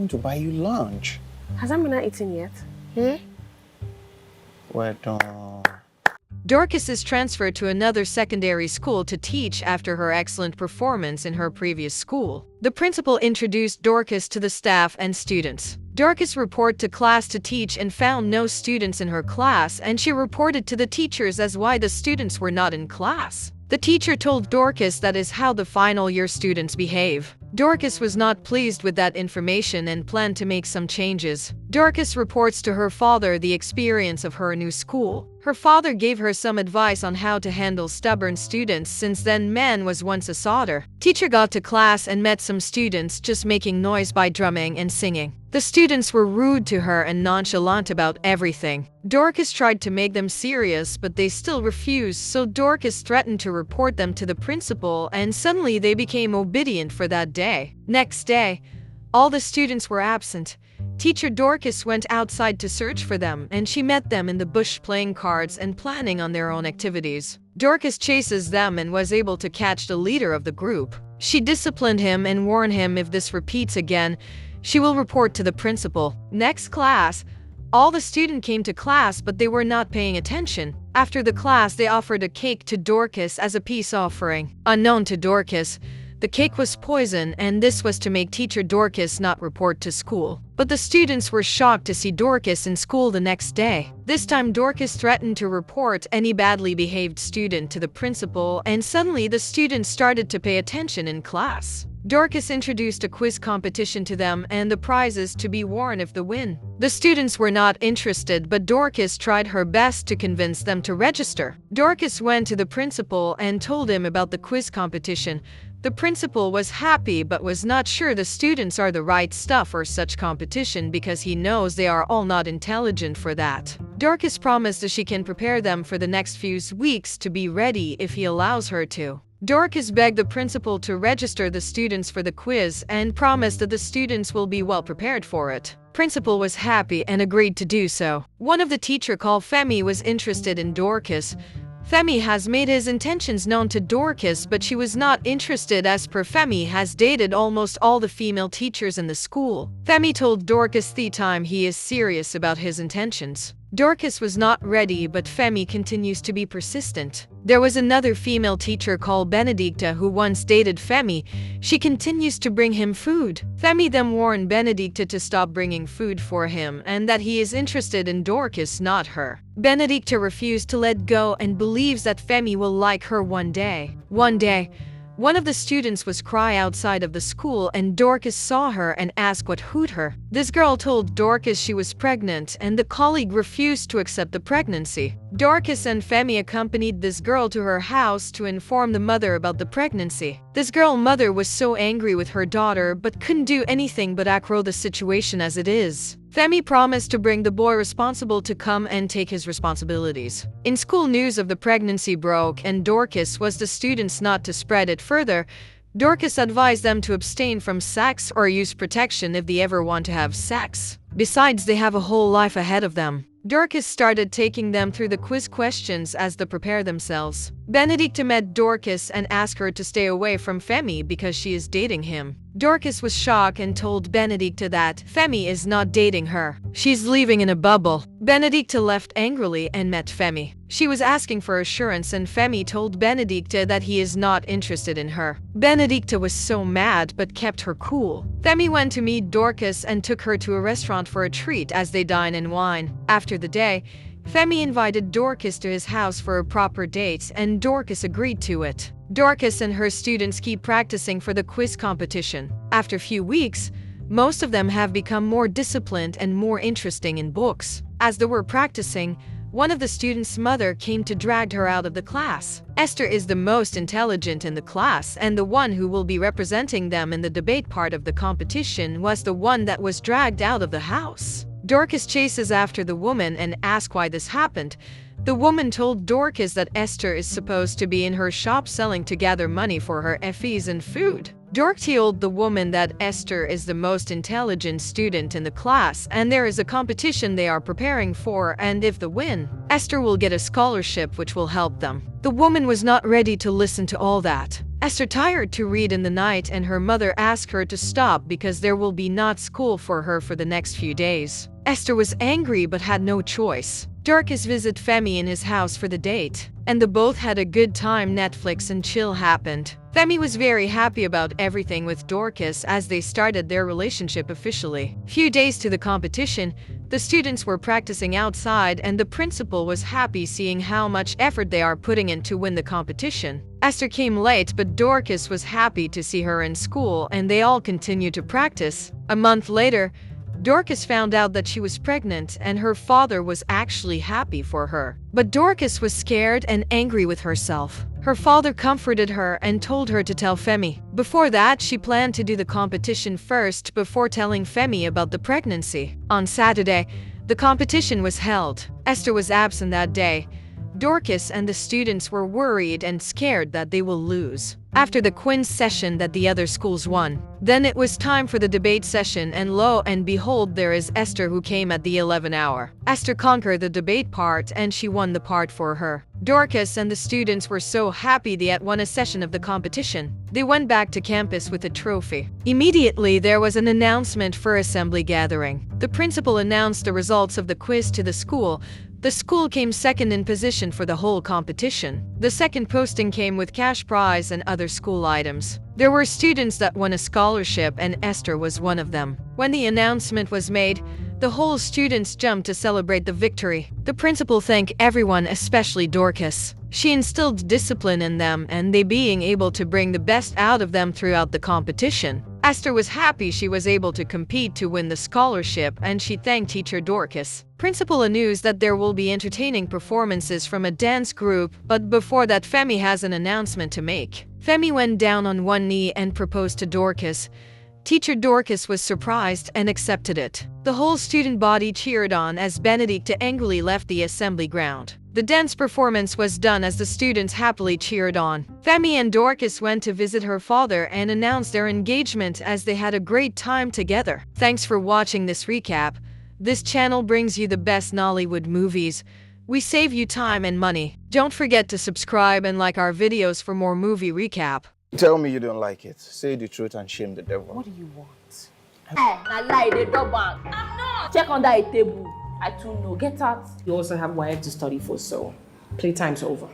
want to buy you lunch. Has Amina eaten yet? Hmm? Well done. Dorcas is transferred to another secondary school to teach after her excellent performance in her previous school. The principal introduced Dorcas to the staff and students. Dorcas reported to class to teach and found no students in her class, and she reported to the teachers as why the students were not in class. The teacher told Dorcas that is how the final year students behave. Dorcas was not pleased with that information and planned to make some changes. Dorcas reports to her father the experience of her new school. Her father gave her some advice on how to handle stubborn students, since then man was once a soldier. Teacher got to class and met some students just making noise by drumming and singing. The students were rude to her and nonchalant about everything. Dorcas tried to make them serious, but they still refused, so Dorcas threatened to report them to the principal, and suddenly they became obedient for that day. Next day, all the students were absent. Teacher Dorcas went outside to search for them, and she met them in the bush playing cards and planning on their own activities. Dorcas chases them and was able to catch the leader of the group. She disciplined him and warned him if this repeats again, she will report to the principal. Next class, all the students came to class, but they were not paying attention. After the class, they offered a cake to Dorcas as a peace offering. Unknown to Dorcas, the cake was poison, and this was to make teacher Dorcas not report to school. But the students were shocked to see Dorcas in school the next day. This time Dorcas threatened to report any badly behaved student to the principal, and suddenly the students started to pay attention in class. Dorcas introduced a quiz competition to them and the prizes to be won if they win. The students were not interested, but Dorcas tried her best to convince them to register. Dorcas went to the principal and told him about the quiz competition. The principal was happy but was not sure the students are the right stuff for such competition because he knows they are all not intelligent for that. Dorcas promised that she can prepare them for the next few weeks to be ready if he allows her to. Dorcas begged the principal to register the students for the quiz and promised that the students will be well prepared for it. Principal was happy and agreed to do so. One of the teacher called Femi was interested in Dorcas. Femi has made his intentions known to Dorcas, but she was not interested as per Femi has dated almost all the female teachers in the school. Femi told Dorcas the time he is serious about his intentions. Dorcas was not ready, but Femi continues to be persistent. There was another female teacher called Benedicta who once dated Femi. She continues to bring him food. Femi then warned Benedicta to stop bringing food for him and that he is interested in Dorcas, not her. Benedicta refused to let go and believes that Femi will like her one day. One day, one of the students was crying outside of the school and Dorcas saw her and asked what hurt her. This girl told Dorcas she was pregnant and the colleague refused to accept the pregnancy. Dorcas and Femi accompanied this girl to her house to inform the mother about the pregnancy. This girl's mother was so angry with her daughter but couldn't do anything but accept the situation as it is. Femi promised to bring the boy responsible to come and take his responsibilities. In school, news of the pregnancy broke and Dorcas was the students not to spread it further. Dorcas advised them to abstain from sex or use protection if they ever want to have sex. Besides, they have a whole life ahead of them. Dorcas started taking them through the quiz questions as they prepare themselves. Benedicta met Dorcas and asked her to stay away from Femi because she is dating him. Dorcas was shocked and told Benedicta that Femi is not dating her. She's living in a bubble. Benedicta left angrily and met Femi. She was asking for assurance and Femi told Benedicta that he is not interested in her. Benedicta was so mad but kept her cool. Femi went to meet Dorcas and took her to a restaurant for a treat as they dine and wine. After the day, Femi invited Dorcas to his house for a proper date and Dorcas agreed to it. Dorcas and her students keep practicing for the quiz competition. After a few weeks, most of them have become more disciplined and more interesting in books. As they were practicing, one of the students' mother came to drag her out of the class. Esther is the most intelligent in the class and the one who will be representing them in the debate part of the competition was the one that was dragged out of the house. Dorcas chases after the woman and asks why this happened. The woman told Dorcas that Esther is supposed to be in her shop selling to gather money for her fees and food. Dorcas told the woman that Esther is the most intelligent student in the class and there is a competition they are preparing for, and if they win, Esther will get a scholarship which will help them. The woman was not ready to listen to all that. Esther tired to read in the night and her mother asked her to stop because there will be not school for her for the next few days. Esther was angry but had no choice. Dorcas visited Femi in his house for the date, and the both had a good time. Netflix and chill happened. Femi was very happy about everything with Dorcas as they started their relationship officially. Few days to the competition, the students were practicing outside and the principal was happy seeing how much effort they are putting in to win the competition. Esther came late but Dorcas was happy to see her in school and they all continued to practice. A month later, Dorcas found out that she was pregnant and her father was actually happy for her. But Dorcas was scared and angry with herself. Her father comforted her and told her to tell Femi. Before that, she planned to do the competition first before telling Femi about the pregnancy. On Saturday, the competition was held. Esther was absent that day. Dorcas and the students were worried and scared that they will lose after the quiz session that the other schools won. Then it was time for the debate session and lo and behold there is Esther who came at the 11th hour. Esther conquered the debate part and she won the part for her. Dorcas and the students were so happy they had won a session of the competition. They went back to campus with a trophy. Immediately there was an announcement for assembly gathering. The principal announced the results of the quiz to the school. The school came second in position for the whole competition. The second posting came with cash prize and other school items. There were students that won a scholarship and Esther was one of them. When the announcement was made, the whole students jumped to celebrate the victory. The principal thanked everyone, especially Dorcas. She instilled discipline in them and they being able to bring the best out of them throughout the competition. Esther was happy she was able to compete to win the scholarship and she thanked teacher Dorcas. Principal announced that there will be entertaining performances from a dance group, but before that Femi has an announcement to make. Femi went down on one knee and proposed to Dorcas. Teacher Dorcas was surprised and accepted it. The whole student body cheered on as Benedicta angrily left the assembly ground. The dance performance was done as the students happily cheered on. Femi and Dorcas went to visit her father and announced their engagement as they had a great time together. Thanks for watching this recap. This channel brings you the best Nollywood movies. We save you time and money. Don't forget to subscribe and like our videos for more movie recap. Tell me you don't like it. Say the truth and shame the devil. What do you want? Na lie, they don't bank. I'm not. Check under a table. I too know. Get out. You also have YF to study for, so playtime's over.